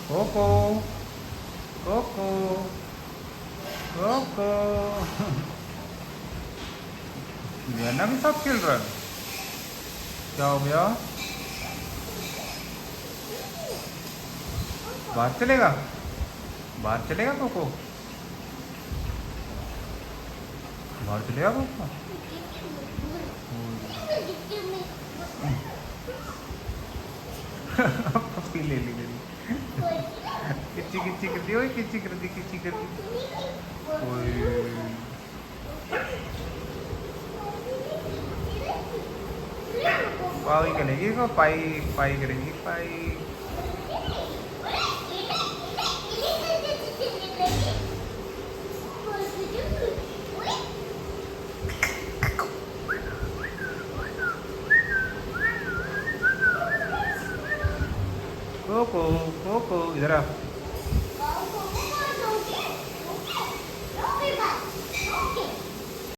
Cocoa cocoa cocoa. लियाना भी साथ खेल रहा है। क्या हो गया? बाहर चलेगा? बाहर चलेगा कोको? बाहर चलेगा कोको? पप्पी ले ली मेरी। किच्ची किच्ची कर दी, ओए किच्ची कर दी, किच्ची कर दी। ओए पाई करेगी वो, पाई पाई करेगी पाई। कोको कोको इधर आ।